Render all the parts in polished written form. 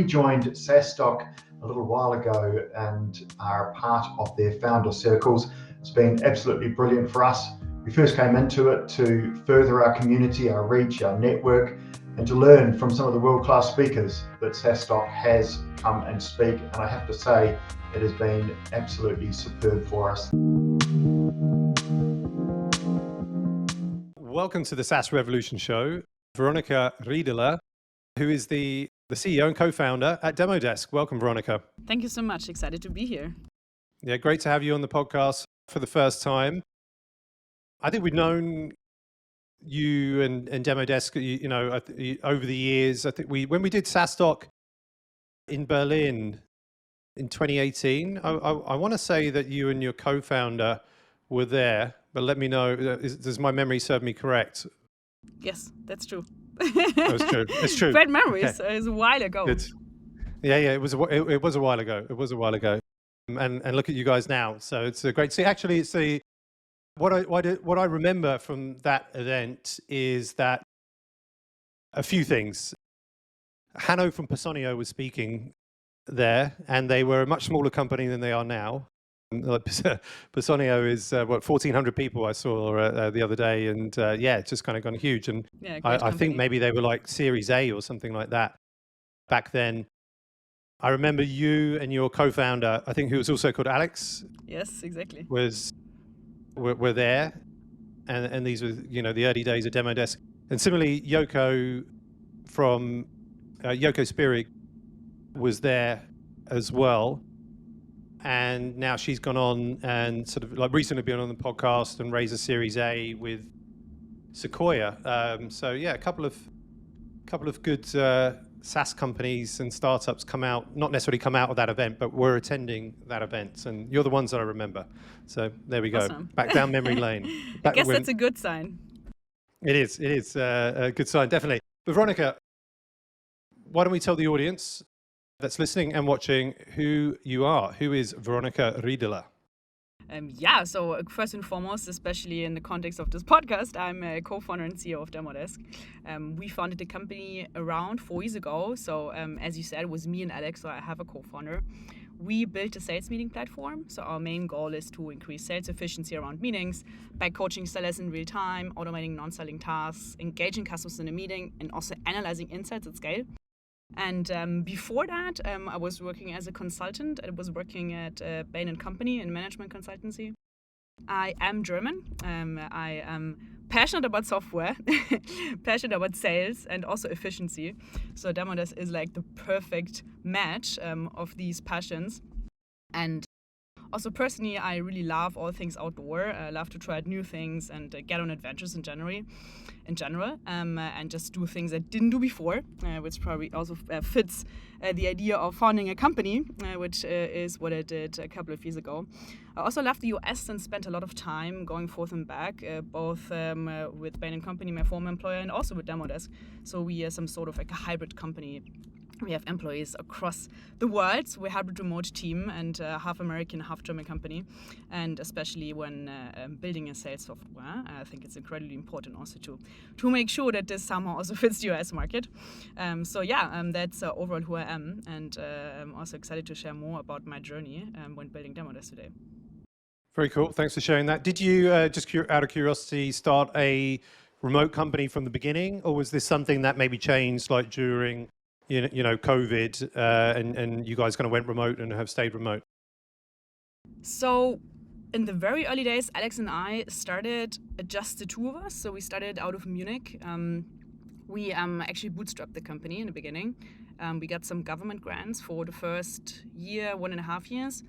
we joined SaaStock a little while ago and are part of their founder circles. It's been absolutely brilliant for us. We first came into it to further our community, our reach, our network, and to learn from some of the world-class speakers that SaaStock has come and speak. And I have to say, it has been absolutely superb for us. Welcome to the SaaS Revolution Show. Veronika Riederle, who is the CEO and co-founder at Demodesk. Welcome, Veronika. Thank you so much. Excited to be here. Yeah, great to have you on the podcast for the first time. I think we've known you and Demodesk, over the years. I think when we did SaaStock in Berlin in 2018, I want to say that you and your co-founder were there, but let me know, does my memory serve me correct? Yes, that's true. That's true. It's true. Great memories. Okay. It was a while ago. Good. Yeah. It was a while ago. And look at you guys now. So it's a great. See, actually, it's what I remember from that event is that a few things. Hanno from Personio was speaking there, and they were a much smaller company than they are now. Personio is 1,400 people I saw the other day, and it's just kind of gone huge. And yeah, I think maybe they were like Series A or something like that back then. I remember you and your co-founder, I think who was also called Alex. Yes, exactly. Were there, and these were the early days of Demodesk. And similarly, Yoko from Yoko Spirig was there as well. And now she's gone on and sort of like recently been on the podcast and raised a Series A with Sequoia. A couple of good SaaS companies and startups not necessarily come out of that event, but were attending that event. And you're the ones that I remember. So there we go. Awesome. Back down memory lane. I guess that's a good sign. It is a good sign, definitely. But Veronika, why don't we tell the audience that's listening and watching who you are? Who is Veronika Riederle? So first and foremost, especially in the context of this podcast, I'm a co-founder and CEO of Demodesk. We founded the company around 4 years ago. So as you said, it was me and Alex, so I have a co-founder. We built a sales meeting platform. So our main goal is to increase sales efficiency around meetings by coaching sellers in real time, automating non-selling tasks, engaging customers in a meeting, and also analyzing insights at scale. And before that, I was working as a consultant. I was working at Bain & Company in management consultancy. I am German. I am passionate about software, passionate about sales, and also efficiency. So Demodesk is like the perfect match of these passions. And also personally, I really love all things outdoor. I love to try new things and get on adventures in general, and just do things I didn't do before, which probably also fits the idea of founding a company, which is what I did a couple of years ago. I also left the US and spent a lot of time going forth and back, both with Bain & Company, my former employer, and also with Demodesk. So we are some sort of like a hybrid company. We have employees across the world. So we're a hybrid remote team and half American, half German company. And especially when building a sales software, I think it's incredibly important also to make sure that this somehow also fits the US market. That's overall who I am. And I'm also excited to share more about my journey when building Demodesk today. Very cool. Thanks for sharing that. Did you, out of curiosity, start a remote company from the beginning? Or was this something that maybe changed like during COVID, and you guys kind of went remote and have stayed remote? So in the very early days, Alex and I started just the two of us. So we started out of Munich. We actually bootstrapped the company in the beginning. We got some government grants for the first year, 1.5 years.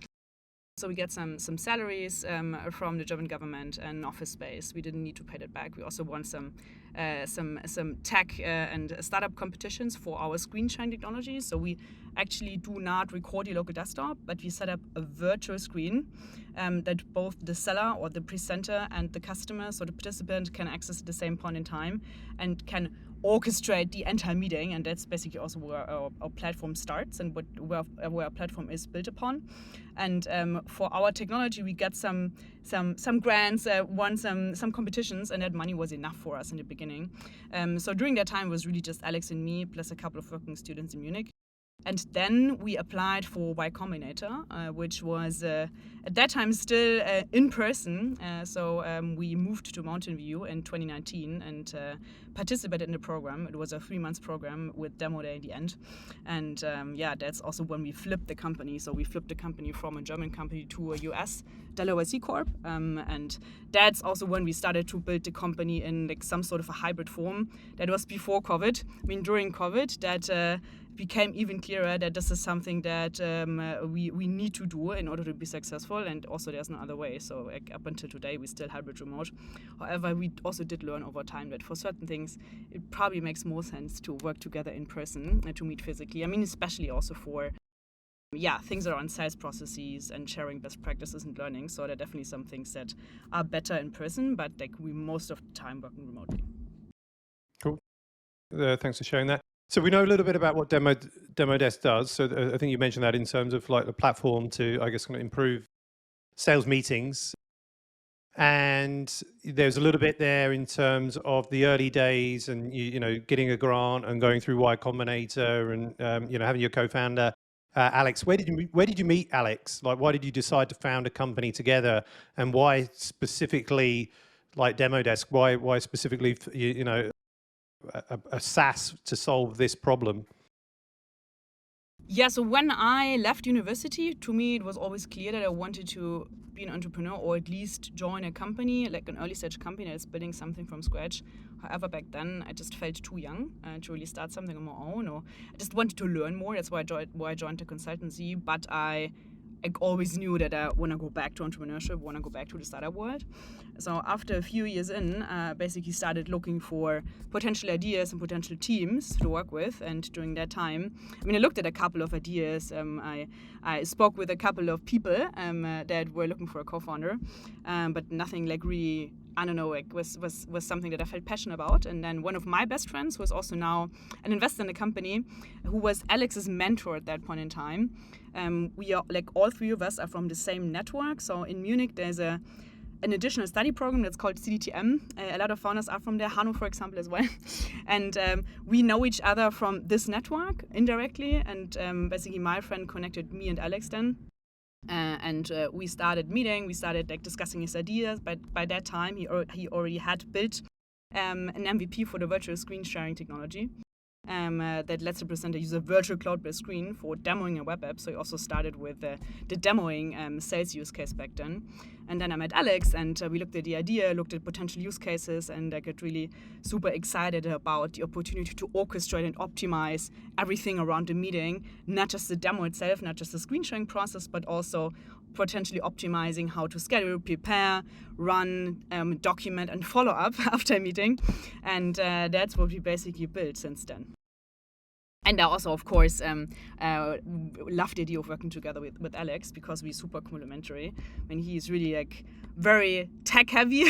So we got some salaries from the German government and office space. We didn't need to pay that back. We also won some tech and startup competitions for our screen sharing technology. So we actually do not record your local desktop, but we set up a virtual screen that both the seller or the presenter and the customer, so the participant, can access at the same point in time and can orchestrate the entire meeting. And that's basically also where our platform starts and where our platform is built upon. And for our technology, we got some grants, won some competitions, and that money was enough for us in the beginning. So during that time, it was really just Alex and me, plus a couple of working students in Munich. And then we applied for Y Combinator, which was at that time still in person. So we moved to Mountain View in 2019 and participated in the program. It was a 3-month program with demo day in the end. And yeah, that's also when we flipped the company. So we flipped the company from a German company to a US Delaware C Corp. And that's also when we started to build the company in like some sort of a hybrid form. That was before COVID. I mean, during COVID, that became even clearer that this is something that we need to do in order to be successful, and also there's no other way. So like, up until today we still hybrid remote. However, we also did learn over time that for certain things it probably makes more sense to work together in person and to meet physically. I mean, especially also for things around sales processes and sharing best practices and learning. So there are definitely some things that are better in person, but like we most of the time working remotely. Cool. Thanks for sharing that. So we know a little bit about what Demodesk does. So I think you mentioned that in terms of like the platform to, I guess, kind of improve sales meetings. And there's a little bit there in terms of the early days and, you know, getting a grant and going through Y Combinator and, you know, having your co-founder, Alex. Where did you meet Alex? Like, why did you decide to found a company together, and why specifically like Demodesk? Why specifically, you know, a SaaS to solve this problem? Yeah, so when I left university, to me it was always clear that I wanted to be an entrepreneur, or at least join a company, like an early stage company that's building something from scratch. However, back then I just felt too young to really start something on my own, or I just wanted to learn more. That's why I joined the consultancy. But I always knew that I want to go back to entrepreneurship, want to go back to the startup world. So after a few years in, basically started looking for potential ideas and potential teams to work with. And during that time, I mean, I looked at a couple of ideas. I spoke with a couple of people that were looking for a co-founder, but nothing like really, I don't know, like was something that I felt passionate about. And then one of my best friends was also now an investor in the company, who was Alex's mentor at that point in time. We are like all three of us are from the same network. So in Munich, there's an additional study program that's called CDTM. A lot of founders are from there, Hanno, for example, as well. And we know each other from this network indirectly. And basically, my friend connected me and Alex then. And we started meeting. We started like discussing his ideas. But by that time, he already had built an MVP for the virtual screen sharing technology. That lets the presenter use a virtual cloud-based screen for demoing a web app. So he also started with the demoing sales use case back then. And then I met Alex, and we looked at the idea, looked at potential use cases, and I got really super excited about the opportunity to orchestrate and optimize everything around the meeting, not just the demo itself, not just the screen sharing process, but also potentially optimizing how to schedule, prepare, run, document, and follow up after a meeting. And that's what we basically built since then. And I also, of course, loved the idea of working together with Alex, because we're super complementary. I mean, he's really like very tech heavy.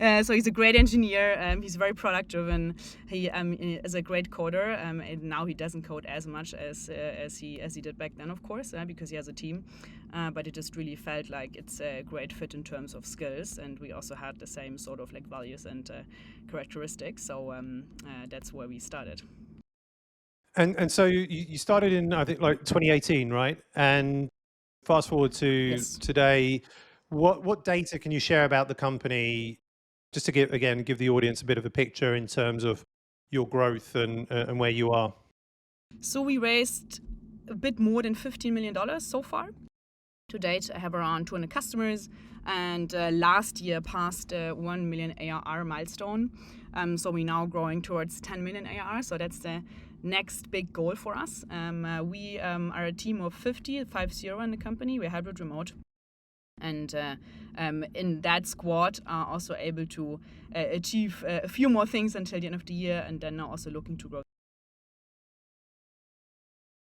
So he's a great engineer. He's very product driven. He is a great coder. And now he doesn't code as much as he did back then, of course, because he has a team. But it just really felt like it's a great fit in terms of skills. And we also had the same sort of like values and characteristics. So that's where we started. And so you started in, I think, like 2018, right? And fast forward to today, what data can you share about the company, just to give the audience a bit of a picture in terms of your growth and where you are? So we raised a bit more than $15 million so far. To date, I have around 200 customers, and last year passed 1 million ARR milestone. So we're now growing towards 10 million ARR. So that's the next big goal for us. We are a team of 50 in the company. We're hybrid remote. And in that squad are also able to achieve a few more things until the end of the year, and then now also looking to grow.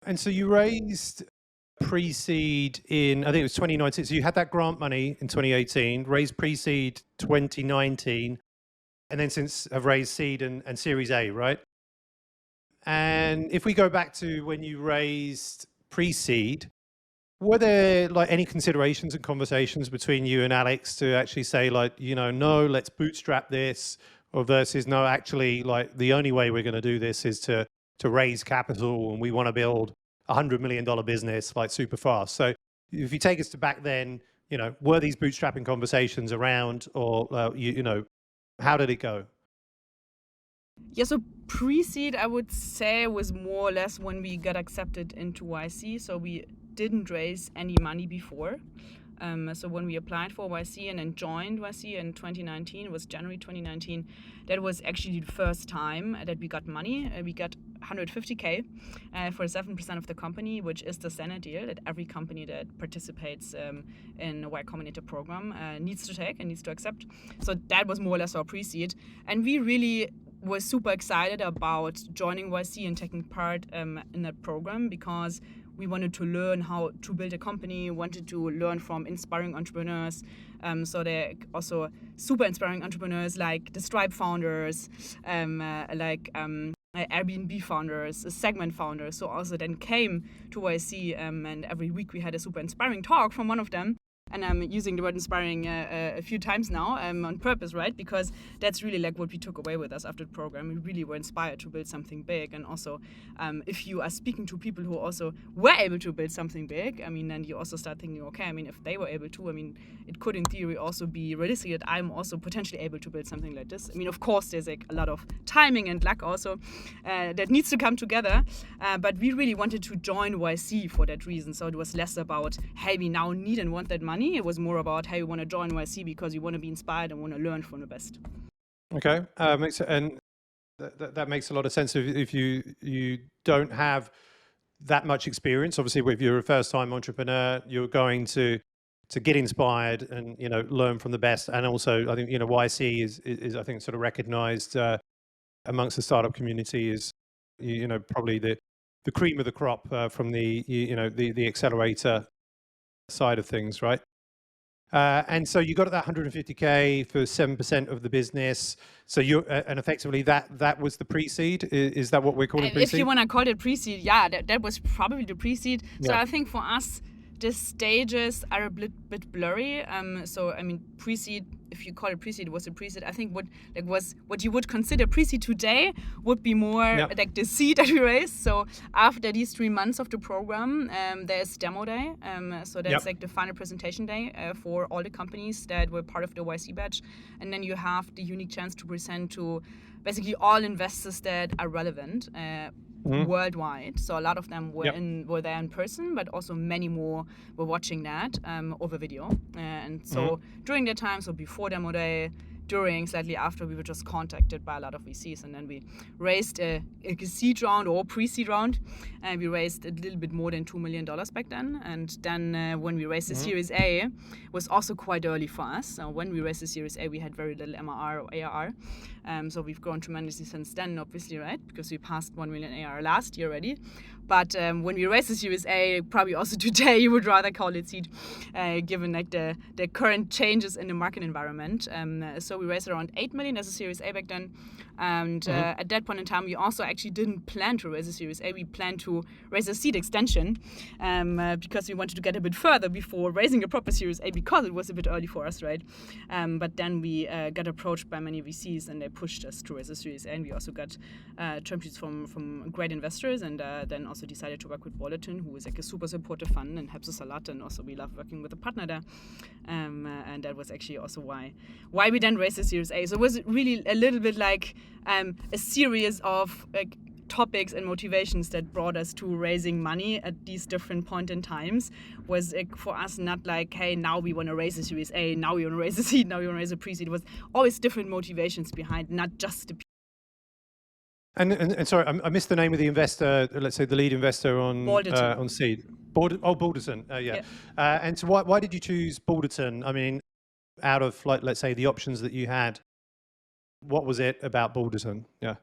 And so you raised pre-seed in, I think it was 2019. So you had that grant money in 2018, raised pre-seed 2019, and then since have raised seed and Series A, right? And if we go back to when you raised pre-seed, were there like any considerations and conversations between you and Alex to actually say like, you know, no, let's bootstrap this, or versus no, actually like the only way we're going to do this is to raise capital and we want to build $100 million business like super fast. So if you take us to back then, were these bootstrapping conversations around, or how did it go? Yeah, so pre-seed, I would say, was more or less when we got accepted into YC. So we didn't raise any money before. So when we applied for YC and then joined YC in 2019, it was January 2019, that was actually the first time that we got money. We got 150K for 7% of the company, which is the standard deal that every company that participates in a Y Combinator program needs to take and needs to accept. So that was more or less our pre-seed. And we really were super excited about joining YC and taking part in that program because we wanted to learn how to build a company, wanted to learn from inspiring entrepreneurs. So they're also super inspiring entrepreneurs like the Stripe founders, like Airbnb founders, Segment founders. So also then came to YC and every week we had a super inspiring talk from one of them. And I'm using the word inspiring a few times now on purpose, right? Because that's really like what we took away with us after the program. We really were inspired to build something big. And also, if you are speaking to people who also were able to build something big, then you also start thinking, okay, if they were able to, it could in theory also be realistic that I'm also potentially able to build something like this. Of course, there's like a lot of timing and luck also that needs to come together. But we really wanted to join YC for that reason. So it was less about, hey, we now need and want that money. It was more about, hey, we want to join YC because we want to be inspired and want to learn from the best. Okay, and that makes a lot of sense. If you don't have that much experience, obviously, if you're a first-time entrepreneur, you're going to get inspired and learn from the best. And also, I think YC is I think sort of recognized amongst the startup community is probably the cream of the crop from the accelerator side of things, right? And so you got that 150K for 7% of the business. So and effectively that was the pre-seed. Is that what we're calling pre-seed? If you want to call it pre-seed, yeah, that was probably the pre-seed. Yeah. So I think for us, the stages are a bit blurry. Pre-seed, if you call it pre-seed, was a pre-seed. I think what you would consider pre-seed today would be more like the seed that we raised. So after these 3 months of the program, there's demo day. So that's like the final presentation day for all the companies that were part of the YC batch. And then you have the unique chance to present to basically all investors that are relevant. Worldwide. So a lot of them were there in person, but also many more were watching that over video. And so during that time, so before demo day, during, slightly after, we were just contacted by a lot of VCs, and then we raised a seed round or pre-seed round, and we raised a little bit more than $2 million back then. And then when we raised the Series A, it was also quite early for us. So when we raised the Series A, we had very little MRR or ARR. So we've grown tremendously since then, obviously, right? Because we passed 1 million ARR last year already. But when we raised the Series A, probably also today, you would rather call it seed, given like the current changes in the market environment. So we raised around 8 million as a Series A back then. And at that point in time, we also actually didn't plan to raise a Series A. We planned to raise a seed extension because we wanted to get a bit further before raising a proper Series A, because it was a bit early for us, right? But then we got approached by many VCs, and they pushed us to raise a Series A. And we also got term sheets from great investors, and then also decided to work with Borderton, who is like a super supportive fund and helps us a lot. And also we love working with a partner there. And that was actually also why we then raised the Series A. So it was really a little bit like a series of like topics and motivations that brought us to raising money at these different point in times. Was like, for us, not like, hey, now we want to raise a Series A, now we want to raise a seed, now we want to raise a pre-seed. It was always different motivations behind, not just the. And sorry, I missed the name of the investor. Let's say the lead investor on seed. Boulderton. Yeah. And so why did you choose Borderton? I mean, out of like, let's say the options that you had, what was it about Borderton? Yeah.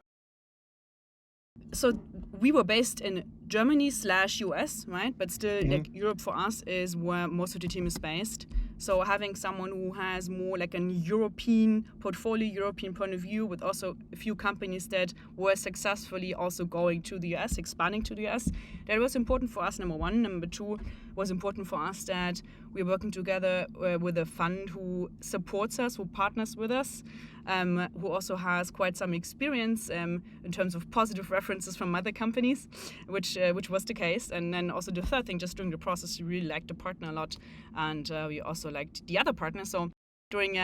So we were based in Germany/US, right? But still, like Europe for us is where most of the team is based. So having someone who has more like an European portfolio, European point of view, with also a few companies that were successfully also going to the US, expanding to the US, that was important for us, number one. Number two, was important for us that we're working together with a fund who supports us, who partners with us, who also has quite some experience in terms of positive references from other companies, which which was the case. And then also the third thing, just during the process, we really liked the partner a lot, and we also liked the other partner. So during,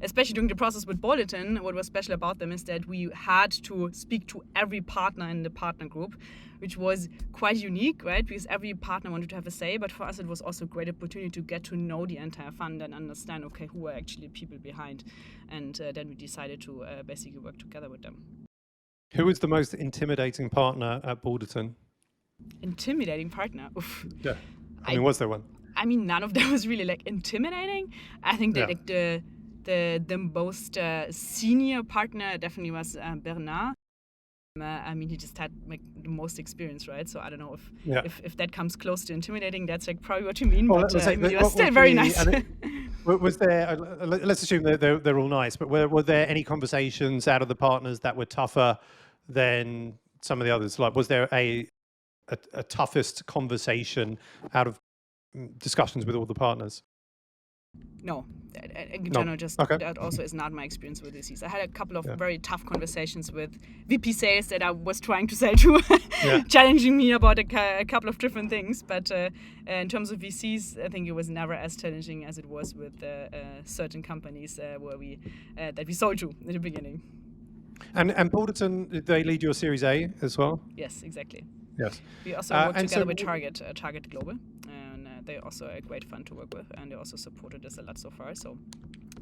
especially during the process with Borderton, what was special about them is that we had to speak to every partner in the partner group, which was quite unique, right? Because every partner wanted to have a say, but for us it was also a great opportunity to get to know the entire fund and understand, okay, who are actually the people behind. And then we decided to basically work together with them. Who was the most intimidating partner at Borderton? Intimidating partner? Oof. Yeah. I mean, was there one? I mean, none of them was really like intimidating. I think that like the most senior partner definitely was Bernard. I mean, he just had like the most experience, right? So I don't know if that comes close to intimidating. That's like probably what you mean. Well, but he was still very nice. Was there? Let's assume they're all nice, but were there any conversations out of the partners that were tougher than some of the others? Like, was there a toughest conversation out of discussions with all the partners? No, in general, that also is not my experience with VCs. I had a couple of very tough conversations with VP sales that I was trying to sell to, challenging me about a couple of different things. But in terms of VCs, I think it was never as challenging as it was with certain companies where that we sold to in the beginning. And Borderton, did they lead your Series A as well? Yes, exactly. Yes. We also worked together with Target Global, and they're also a great fund to work with, and they also supported us a lot so far. So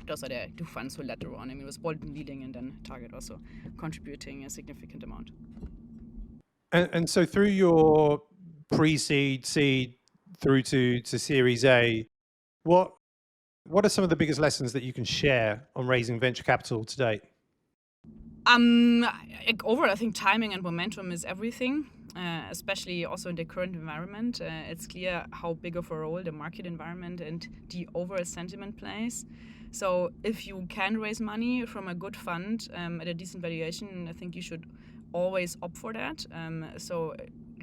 those are the two funds who later on. I mean, it was Borderton leading, and then Target also contributing a significant amount. And so through your pre-seed, seed, through to Series A, what are some of the biggest lessons that you can share on raising venture capital to date? Overall, I think timing and momentum is everything, especially also in the current environment. It's clear how big of a role the market environment and the overall sentiment plays. So if you can raise money from a good fund at a decent valuation, I think you should always opt for that. So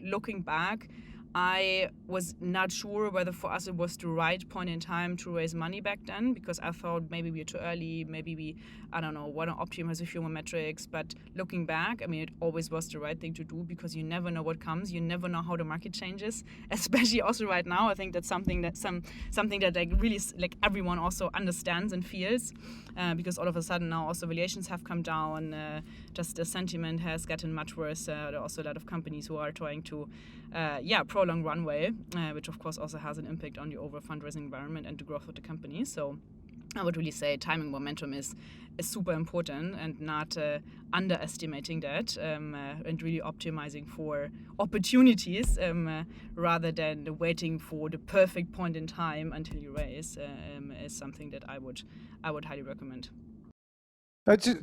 looking back, I was not sure whether for us it was the right point in time to raise money back then, because I thought maybe we were too early, maybe we, I don't know, want to optimize a few more metrics. But looking back, I mean, it always was the right thing to do, because you never know what comes, you never know how the market changes, especially also right now. I think that's something that like really like everyone also understands and feels, because all of a sudden now also valuations have come down, just the sentiment has gotten much worse. There are also a lot of companies who are trying to prolong runway, which of course also has an impact on the overall fundraising environment and the growth of the company. So I would really say timing momentum is super important, and not underestimating that, and really optimizing for opportunities rather than waiting for the perfect point in time until you raise, is something that I would highly recommend.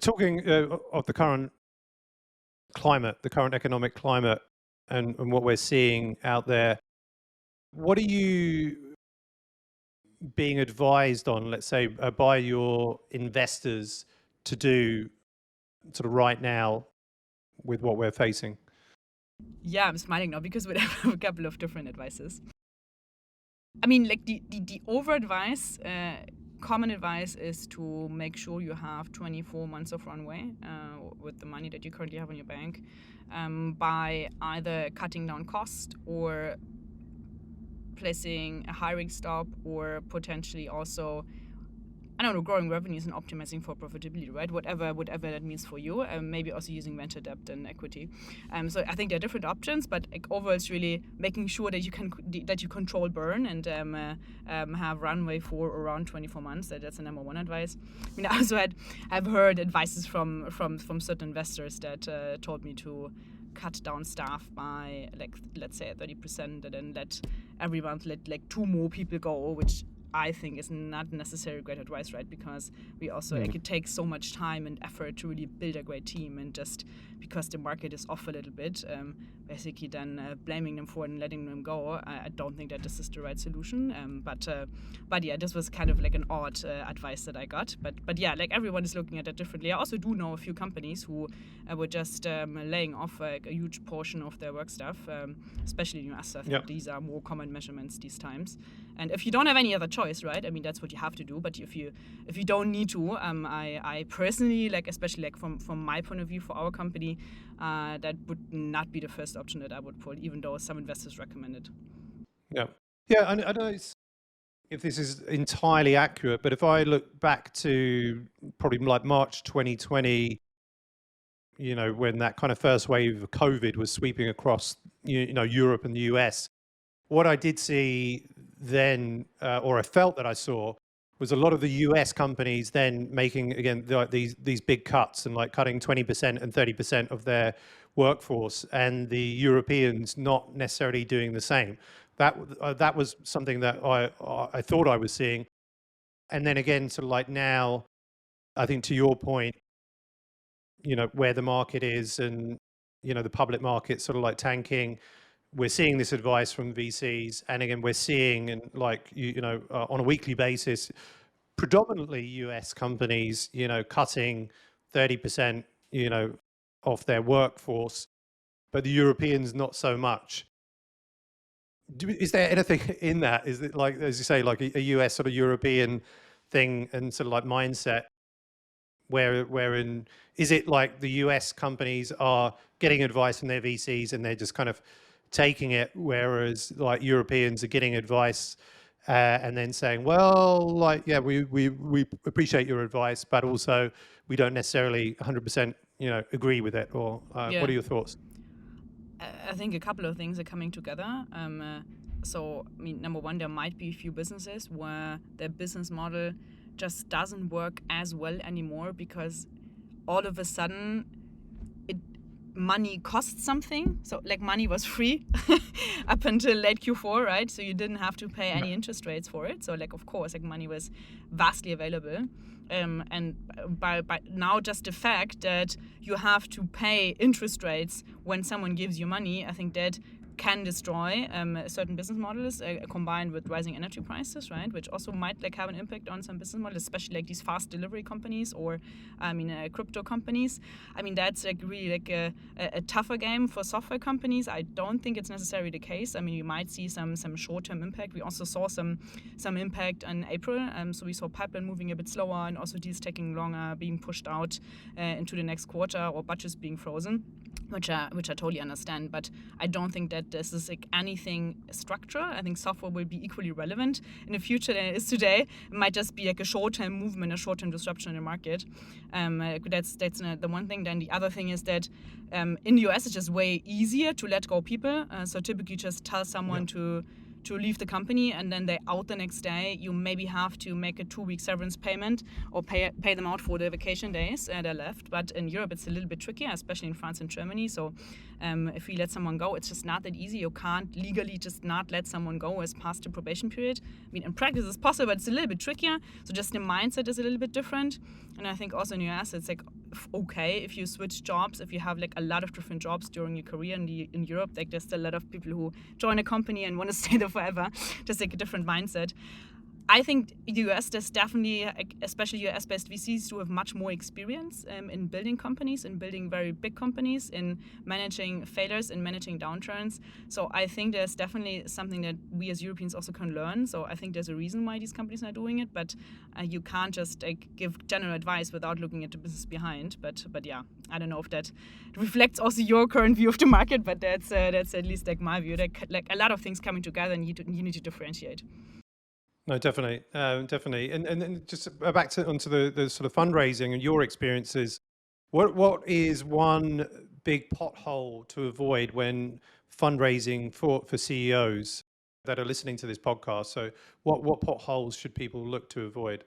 Talking of the current climate, the current economic climate, and what we're seeing out there, what are you being advised on, let's say, by your investors to do sort of right now with what we're facing? Yeah, I'm smiling now because we have a couple of different advices. I mean, like the over advice, common advice is to make sure you have 24 months of runway with the money that you currently have in your bank, by either cutting down cost or placing a hiring stop, or potentially also, I don't know, growing revenues and optimizing for profitability, right? Whatever that means for you. Maybe also using venture debt and equity. So I think there are different options, but like overall, it's really making sure that you control burn and have runway for around 24 months. That's the number one advice. I mean, I've heard advices from certain investors that told me to cut down staff by, like, let's say 30%, and then let every month let like 2 more people go, which I think is not necessarily great advice, right? Because we also it could take so much time and effort to really build a great team, and just because the market is off a little bit, basically then blaming them for it and letting them go, I don't think that this is the right solution. But yeah, this was kind of like an odd advice that I got. But yeah, like everyone is looking at it differently. I also do know a few companies who were just laying off a huge portion of their work staff, especially in US. I think these are more common measurements these times. And if you don't have any other choice, right? I mean, that's what you have to do. But if you don't need to, I personally, like, especially like from my point of view for our company, that would not be the first option that I would pull, even though some investors recommend it. Yeah. I don't know if this is entirely accurate, but if I look back to probably like March 2020, when that kind of first wave of COVID was sweeping across, Europe and the US, what I did see then, or I felt that I saw, was a lot of the US companies then making, again, these big cuts and like cutting 20% and 30% of their workforce, and the Europeans not necessarily doing the same. That was something that I thought I was seeing. And then again, sort of like now, I think to your point, where the market is and, the public market sort of like tanking, we're seeing this advice from VCs. And again, we're seeing, and like, on a weekly basis, predominantly US companies, cutting 30%, of their workforce, but the Europeans not so much. Is there anything in that? Is it like, as you say, like a US sort of European thing and sort of like mindset, wherein is it like the US companies are getting advice from their VCs and they're just kind of taking it, whereas like Europeans are getting advice and then saying, well, like, yeah, we appreciate your advice, but also we don't necessarily 100%, agree with it? Or what are your thoughts? I think a couple of things are coming together. So, I mean, number one, there might be a few businesses where their business model just doesn't work as well anymore because all of a sudden money costs something. So, like, money was free up until late Q4, right? So you didn't have to pay any interest rates for it. So, like, of course, like, money was vastly available. And by now, just the fact that you have to pay interest rates when someone gives you money, I think that can destroy certain business models combined with rising energy prices, right? Which also might like have an impact on some business models, especially like these fast delivery companies or, crypto companies. I mean, that's like really like a tougher game for software companies. I don't think it's necessarily the case. I mean, you might see some short-term impact. We also saw some impact in April. So we saw pipeline moving a bit slower and also deals taking longer, being pushed out into the next quarter or budgets being frozen. Which I totally understand, but I don't think that this is like anything structural. I think software will be equally relevant in the future than it is today. It might just be like a short-term movement, a short-term disruption in the market. That's the one thing. Then the other thing is that in the US it's just way easier to let go people. So typically just tell someone to leave the company and then they're out the next day. You maybe have to make a 2-week severance payment or pay them out for the vacation days they're left. But in Europe, it's a little bit trickier, especially in France and Germany. So if we let someone go, it's just not that easy. You can't legally just not let someone go as past the probation period. I mean, in practice, it's possible, but it's a little bit trickier. So just the mindset is a little bit different. And I think also in the US, it's like, okay, if you switch jobs, if you have like a lot of different jobs during your career in Europe, like there's still a lot of people who join a company and want to stay there forever, just like a different mindset. I think the US, there's definitely, especially US-based VCs, who have much more experience in building companies, in building very big companies, in managing failures, in managing downturns. So I think there's definitely something that we as Europeans also can learn. So I think there's a reason why these companies are doing it, but you can't just give general advice without looking at the business behind. But yeah, I don't know if that reflects also your current view of the market, but that's at least like my view. Like a lot of things coming together, and you need to differentiate. No, definitely. And then just back onto the sort of fundraising and your experiences. What is one big pothole to avoid when fundraising for CEOs that are listening to this podcast? So what potholes should people look to avoid?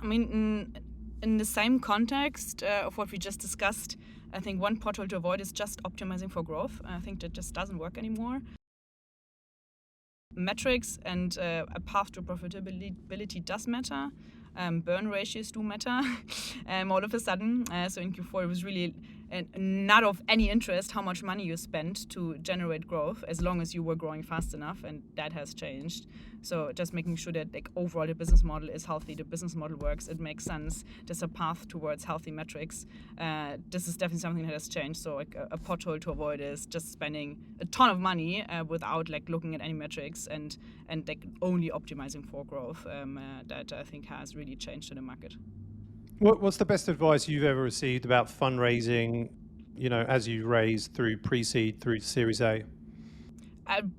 I mean, in the same context of what we just discussed, I think one pothole to avoid is just optimizing for growth. I think that just doesn't work anymore. Metrics and a path to profitability does matter. Burn ratios do matter all of a sudden. So in Q4 it was really and not of any interest how much money you spent to generate growth, as long as you were growing fast enough, and that has changed. So just making sure that like overall the business model is healthy, the business model works, it makes sense, there's a path towards healthy metrics. This is definitely something that has changed. So like a pothole to avoid is just spending a ton of money without like looking at any metrics and like only optimizing for growth. That I think has really changed in the market. What's the best advice you've ever received about fundraising, as you raise through pre-seed through Series A?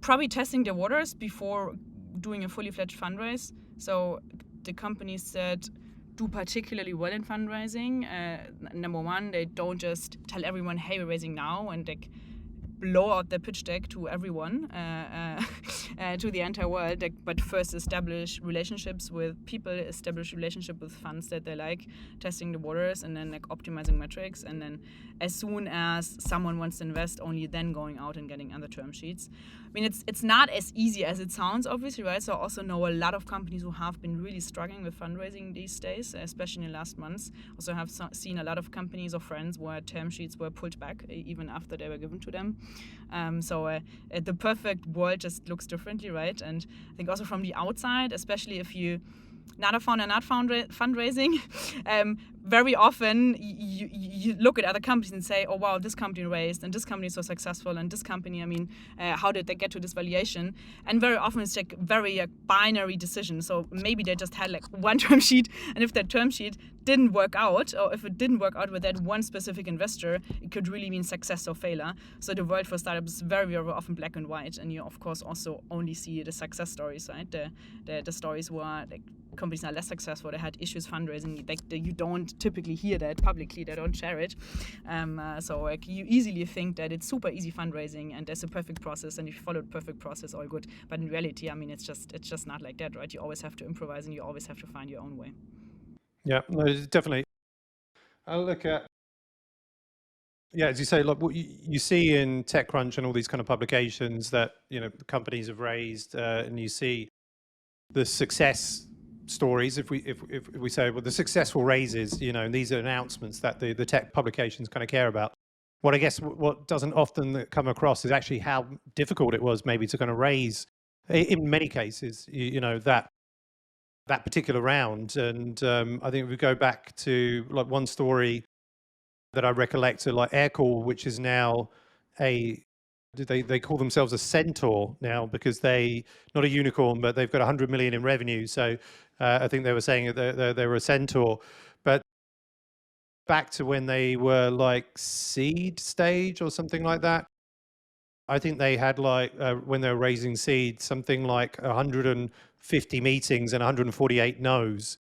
Probably testing the waters before doing a fully fledged fundraise. So the companies that do particularly well in fundraising, number one, they don't just tell everyone, hey, we're raising now, and like blow out the pitch deck to everyone, to the entire world, but first establish relationships with people, establish relationship with funds that they like, testing the waters, and then like optimizing metrics, and then as soon as someone wants to invest, only then going out and getting other term sheets. I mean, it's not as easy as it sounds, obviously, right? So I also know a lot of companies who have been really struggling with fundraising these days, especially in the last months. Also have seen a lot of companies or friends where term sheets were pulled back even after they were given to them. So the perfect world just looks differently, right? And I think also from the outside, especially if you not a founder, not fundraising, very often you look at other companies and say, oh wow, this company raised and this company is so successful and this company, I mean, how did they get to this valuation? And very often it's like very binary decision. So maybe they just had like one term sheet, and if that term sheet didn't work out, or if it didn't work out with that one specific investor, it could really mean success or failure. So the world for startups is very, very often black and white, and you of course also only see the success stories, right? The stories where like companies are less successful, they had issues fundraising, like you don't typically hear that publicly, they don't share it. So like you easily think that it's super easy fundraising and there's a perfect process, and if you follow the perfect process, all good. But in reality, I mean, it's just not like that, right? You always have to improvise and you always have to find your own way. Yeah, no, definitely. I'll look at, as you say, like what you see in TechCrunch and all these kind of publications that, companies have raised, and you see the success stories. If we say, well, the successful raises, and these are announcements that the tech publications kind of care about. What I guess what doesn't often come across is actually how difficult it was maybe to kind of raise, in many cases, that particular round. And I think if we go back to like one story that I recollect, like Aircall, which is now they call themselves a centaur now because they, not a unicorn, but they've got 100 million in revenue. So I think they were saying that they were a centaur. But back to when they were like seed stage or something like that, I think they had like, when they were raising seed, something like 150 meetings and 148 no's,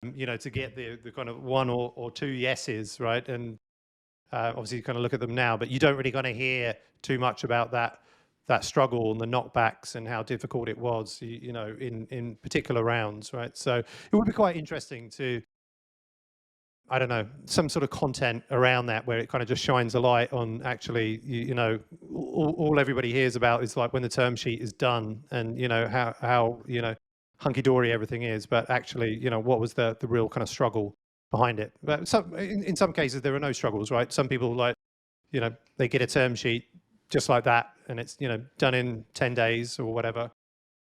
to get the kind of one or two yeses, right? And obviously you kind of look at them now, but you don't really kind of hear too much about that struggle and the knockbacks and how difficult it was, in particular rounds, right? So it would be quite interesting to, I don't know, some sort of content around that where it kind of just shines a light on actually, all everybody hears about is like when the term sheet is done and, how hunky-dory everything is, but actually, what was the real kind of struggle behind it. But in some cases, there are no struggles, right? Some people like, they get a term sheet just like that and it's, done in 10 days or whatever.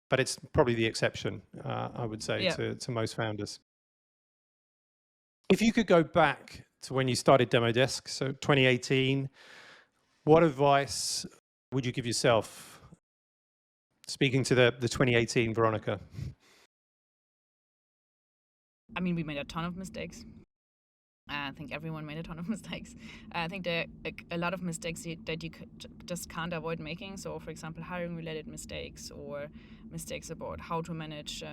But it's probably the exception, I would say, to most founders. If you could go back to when you started Demodesk, so 2018, what advice would you give yourself? Speaking to the 2018 Veronika. I mean, we made a ton of mistakes. I think everyone made a ton of mistakes. I think there are a lot of mistakes that you just can't avoid making. So, for example, hiring-related mistakes or mistakes about how to manage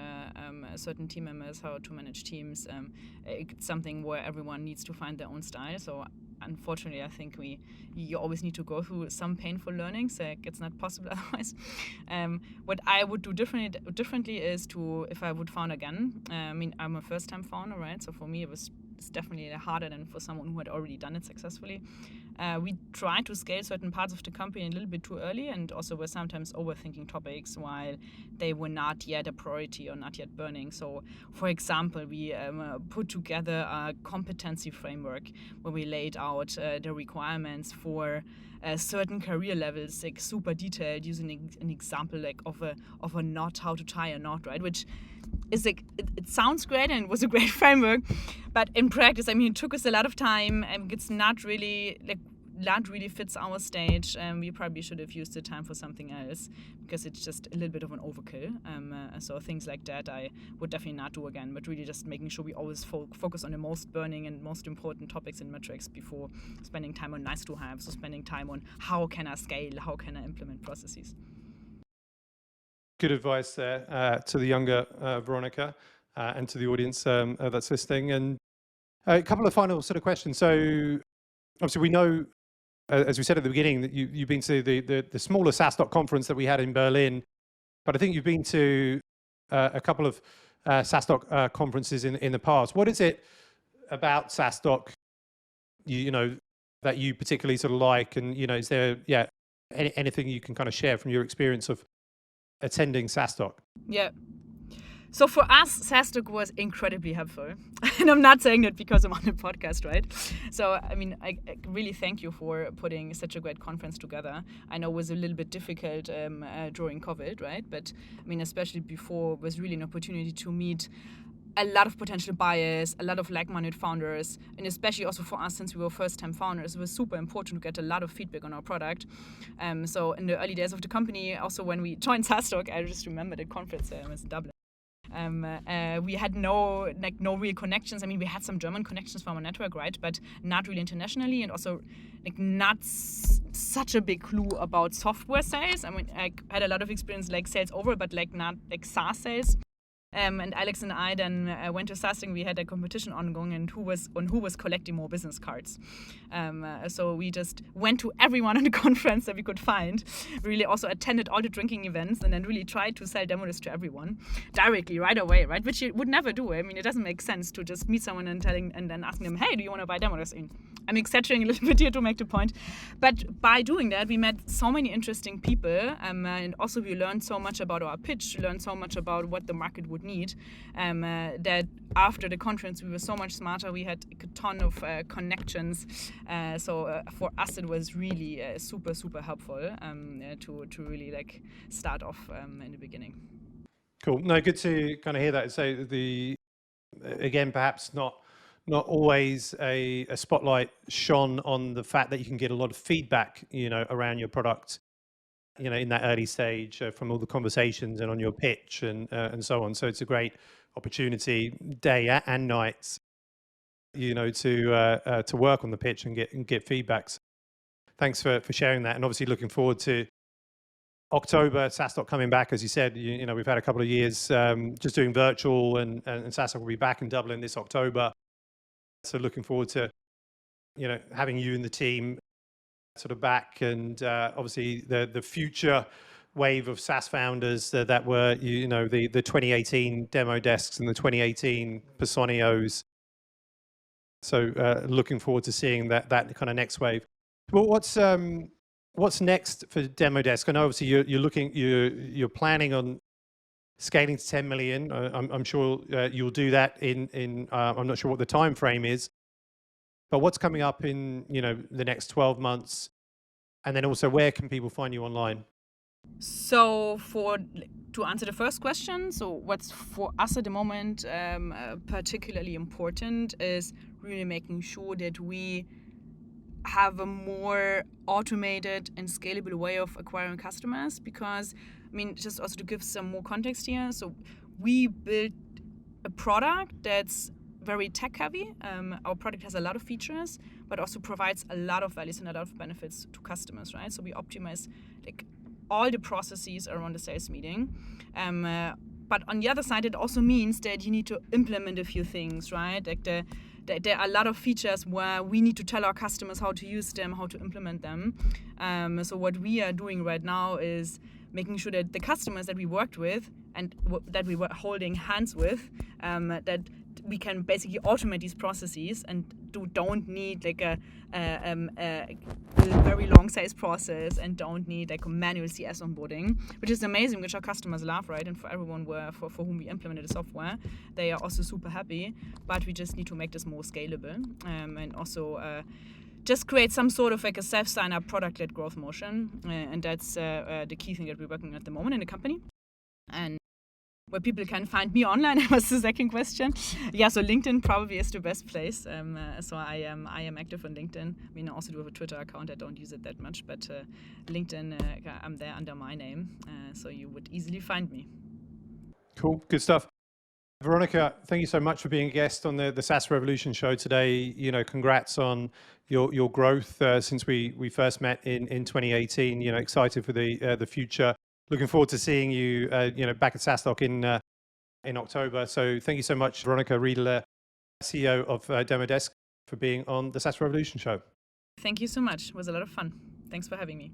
certain team members, how to manage teams. It's something where everyone needs to find their own style. So, unfortunately, I think you always need to go through some painful learnings. It's not possible otherwise. What I would do differently is if I would found again. I mean, I'm a first-time founder, right? So for me, it was it's definitely harder than for someone who had already done it successfully. We tried to scale certain parts of the company a little bit too early, and also were sometimes overthinking topics while they were not yet a priority or not yet burning. So, for example, we put together a competency framework where we laid out the requirements for certain career levels, like super detailed, using an example like of a knot, how to tie a knot, right? Which is like it sounds great and it was a great framework, but in practice, I mean, it took us a lot of time, and it's not really fits our stage, and we probably should have used the time for something else because it's just a little bit of an overkill. So things like that I would definitely not do again, but really just making sure we always focus on the most burning and most important topics and metrics before spending time on nice to have. So spending time on how can I scale, how can I implement processes. Good advice there to the younger Veronika and to the audience that's listening. And a couple of final sort of questions. So obviously we know, as we said at the beginning, that you've been to the smaller SaaStock conference that we had in Berlin, but I think you've been to a couple of SaaStock conferences in the past. What is it about SaaStock, you know, that you particularly sort of like? And, you know, is there, anything you can kind of share from your experience of attending SaaStock? Yeah. So for us, SaaStock was incredibly helpful. And I'm not saying that because I'm on the podcast, right? So, I mean, I really thank you for putting such a great conference together. I know it was a little bit difficult during COVID, right? But, I mean, especially before, it was really an opportunity to meet a lot of potential buyers, a lot of like-minded founders, and especially also for us, since we were first-time founders, it was super important to get a lot of feedback on our product. So in the early days of the company, also when we joined SaaStock, I just remember the conference was in Dublin. We had no real connections. I mean, we had some German connections from our network, right? But not really internationally, and also not such a big clue about software sales. I mean, I had a lot of experience like sales overall, but not like SaaS sales. And Alex and I then went to SaaStock. We had a competition ongoing, and who was collecting more business cards. So we just went to everyone on the conference that we could find. Really also attended all the drinking events, and then really tried to sell Demodesk to everyone directly right away, right? Which you would never do. I mean, it doesn't make sense to just meet someone and then asking them, hey, do you want to buy Demodesk? I'm exaggerating a little bit here to make the point. But by doing that, we met so many interesting people, and also we learned so much about our pitch, learned so much about what the market would need, that after the conference we were so much smarter. We had a ton of connections, so for us it was really super helpful to really start off in the beginning. Cool. No, good to kind of hear that. So again, perhaps not always a spotlight shone on the fact that you can get a lot of feedback, you know, around your product, you know, in that early stage from all the conversations and on your pitch and so on. So it's a great opportunity, day and night, you know, to work on the pitch and get feedbacks. Thanks for sharing that, and obviously looking forward to October, SaaStock coming back. As you said, you know, we've had a couple of years just doing virtual, and SaaStock will be back in Dublin this October. So looking forward to, you know, having you and the team sort of back, and obviously the future wave of SaaS founders that were, you know, the 2018 Demodesks and the 2018 Personios. So looking forward to seeing that kind of next wave. Well, what's next for Demodesk? I know obviously you're planning on scaling to 10 million. I'm sure you'll do that in I'm not sure what the time frame is, but what's coming up in, you know, the next 12 months, and then also where can people find you online? So to answer the first question, so what's for us at the moment particularly important is really making sure that we have a more automated and scalable way of acquiring customers, because, I mean, just also to give some more context here, so we built a product that's very tech heavy. Our product has a lot of features, but also provides a lot of values and a lot of benefits to customers, right? So we optimize all the processes around the sales meeting. But on the other side, it also means that you need to implement a few things, right? There are a lot of features where we need to tell our customers how to use them, how to implement them. So what we are doing right now is making sure that the customers that we worked with and that we were holding hands with, that we can basically automate these processes and don't need like a very long sales process and don't need like a manual CS onboarding, which is amazing, which our customers love, right? And for everyone for whom we implemented the software, they are also super happy. But we just need to make this more scalable and also just create some sort of like a self-sign-up product-led growth motion. And that's the key thing that we're working on at the moment in the company. And where people can find me online was the second question. Yeah, so LinkedIn probably is the best place. So I am active on LinkedIn. I mean, I also do have a Twitter account. I don't use it that much, but LinkedIn, I'm there under my name. So you would easily find me. Cool, good stuff. Veronika, thank you so much for being a guest on the SaaS Revolution Show today. You know, congrats on your growth since we first met in 2018. You know, excited for the future. Looking forward to seeing you, back at SaaStock in October. So thank you so much, Veronika Riederle, CEO of Demodesk, for being on the SaaS Revolution Show. Thank you so much. It was a lot of fun. Thanks for having me.